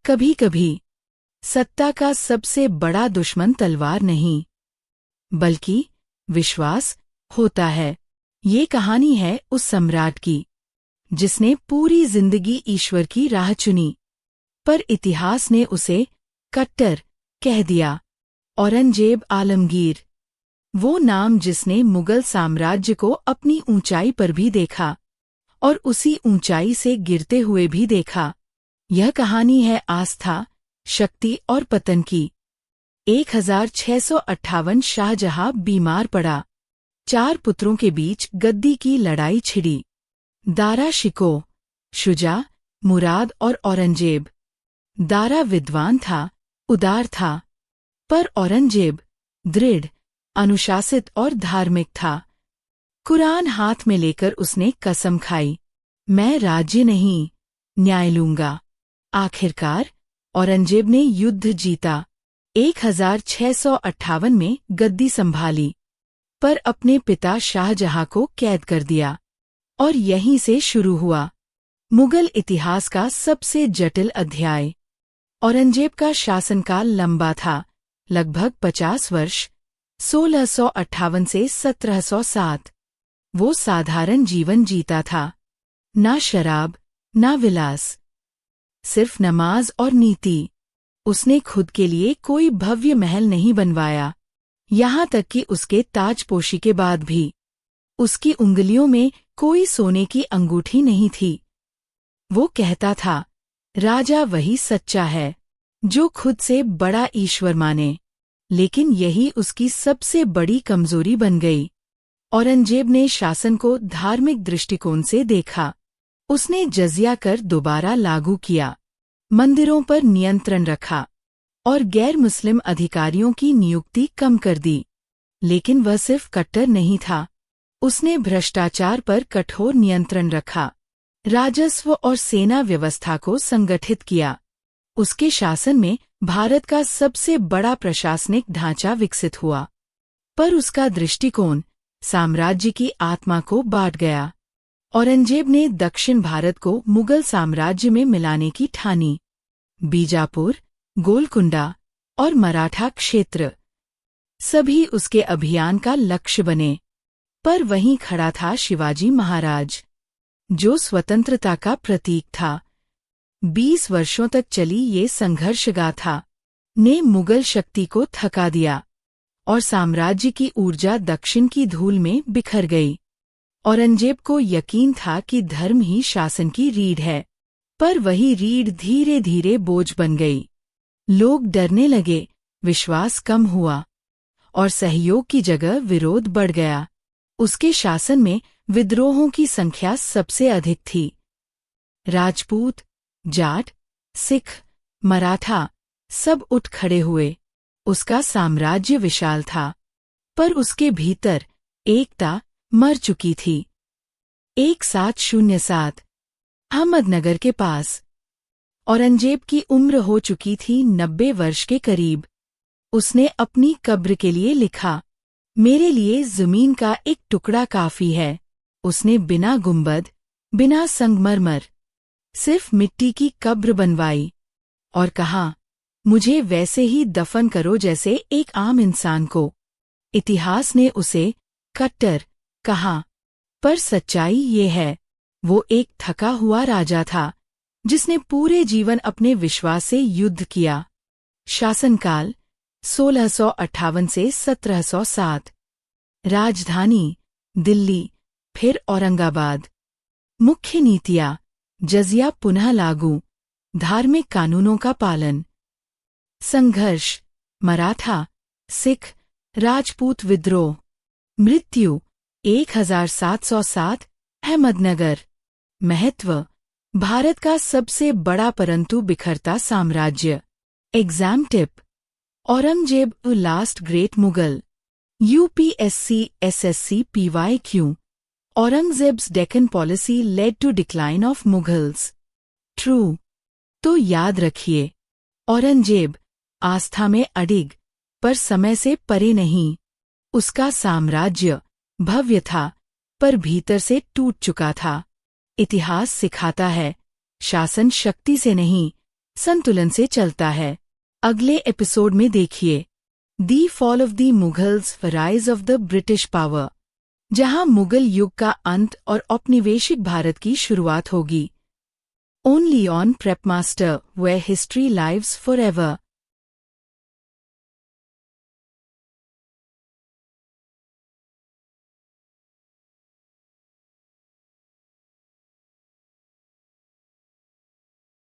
कभी कभी सत्ता का सबसे बड़ा दुश्मन तलवार नहीं बल्कि विश्वास होता है। ये कहानी है उस सम्राट की जिसने पूरी जिंदगी ईश्वर की राह चुनी, पर इतिहास ने उसे कट्टर कह दिया। औरंगजेब आलमगीर, वो नाम जिसने मुगल साम्राज्य को अपनी ऊंचाई पर भी देखा और उसी ऊंचाई से गिरते हुए भी देखा। यह कहानी है आस्था, शक्ति और पतन की। 1658 शाहजहां बीमार पड़ा। 4 पुत्रों के बीच गद्दी की लड़ाई छिड़ी। दारा शिकोह, शुजा, मुराद और औरंगजेब। दारा विद्वान था, उदार था, पर औरंगजेब दृढ़, अनुशासित और धार्मिक था। कुरान हाथ में लेकर उसने कसम खाई, मैं राज्य नहीं, न्याय लूंगा। आखिरकार औरंगजेब ने युद्ध जीता। 1658 में गद्दी संभाली, पर अपने पिता शाहजहां को कैद कर दिया। और यहीं से शुरू हुआ मुगल इतिहास का सबसे जटिल अध्याय। औरंगजेब का शासनकाल लंबा था, लगभग 50 वर्ष, 1658 से 1707। वो साधारण जीवन जीता था, ना शराब, ना विलास, सिर्फ नमाज और नीति। उसने खुद के लिए कोई भव्य महल नहीं बनवाया, यहाँ तक कि उसके ताजपोशी के बाद भी उसकी उंगलियों में कोई सोने की अंगूठी नहीं थी। वो कहता था, राजा वही सच्चा है जो खुद से बड़ा ईश्वर माने। लेकिन यही उसकी सबसे बड़ी कमजोरी बन गई। औरंगजेब ने शासन को धार्मिक दृष्टिकोण से देखा। उसने जजिया कर दोबारा लागू किया, मंदिरों पर नियंत्रण रखा और गैर मुस्लिम अधिकारियों की नियुक्ति कम कर दी। लेकिन वह सिर्फ कट्टर नहीं था, उसने भ्रष्टाचार पर कठोर नियंत्रण रखा, राजस्व और सेना व्यवस्था को संगठित किया। उसके शासन में भारत का सबसे बड़ा प्रशासनिक ढांचा विकसित हुआ, पर उसका दृष्टिकोण साम्राज्य की आत्मा को बांट गया। औरंगजेब ने दक्षिण भारत को मुगल साम्राज्य में मिलाने की ठानी। बीजापुर, गोलकुंडा और मराठा क्षेत्र सभी उसके अभियान का लक्ष्य बने। पर वहीं खड़ा था शिवाजी महाराज, जो स्वतंत्रता का प्रतीक था। 20 वर्षों तक चली ये संघर्ष गाथा ने मुगल शक्ति को थका दिया और साम्राज्य की ऊर्जा दक्षिण की धूल में बिखर गई। औरंगजेब को यकीन था कि धर्म ही शासन की रीढ़ है, पर वही रीढ़ धीरे धीरे बोझ बन गई। लोग डरने लगे, विश्वास कम हुआ और सहयोग की जगह विरोध बढ़ गया। उसके शासन में विद्रोहों की संख्या सबसे अधिक थी। राजपूत, जाट, सिख, मराठा सब उठ खड़े हुए। उसका साम्राज्य विशाल था, पर उसके भीतर एकता मर चुकी थी। 1707 अहमदनगर के पास औरंगजेब की उम्र हो चुकी थी 90 वर्ष के करीब। उसने अपनी कब्र के लिए लिखा, मेरे लिए जमीन का एक टुकड़ा काफी है। उसने बिना गुंबद, बिना संगमरमर, सिर्फ मिट्टी की कब्र बनवाई और कहा, मुझे वैसे ही दफन करो जैसे एक आम इंसान को। इतिहास ने उसे कट्टर कहा, पर सच्चाई ये है, वो एक थका हुआ राजा था जिसने पूरे जीवन अपने विश्वास से युद्ध किया। शासनकाल 1658 से 1707। राजधानी दिल्ली, फिर औरंगाबाद। मुख्य नीतियाँ, जजिया पुनः लागू, धार्मिक कानूनों का पालन। संघर्ष, मराठा, सिख, राजपूत विद्रोह। मृत्यु 1707 अहमदनगर। महत्व, भारत का सबसे बड़ा परंतु बिखरता साम्राज्य। Exam tip, Aurangzeb last great Mughal. UPSC SSC PYQ, Aurangzeb's Deccan policy led to decline of Mughals. True. तो याद रखिए, औरंगजेब आस्था में अडिग, पर समय से परे नहीं। उसका साम्राज्य भव्य था, पर भीतर से टूट चुका था। इतिहास सिखाता है, शासन शक्ति से नहीं, संतुलन से चलता है। अगले एपिसोड में देखिए the fall of the Mughals, rise of the British power, जहां मुगल युग का अंत और औपनिवेशिक भारत की शुरुआत होगी। Only on PrepMaster, where history lives forever.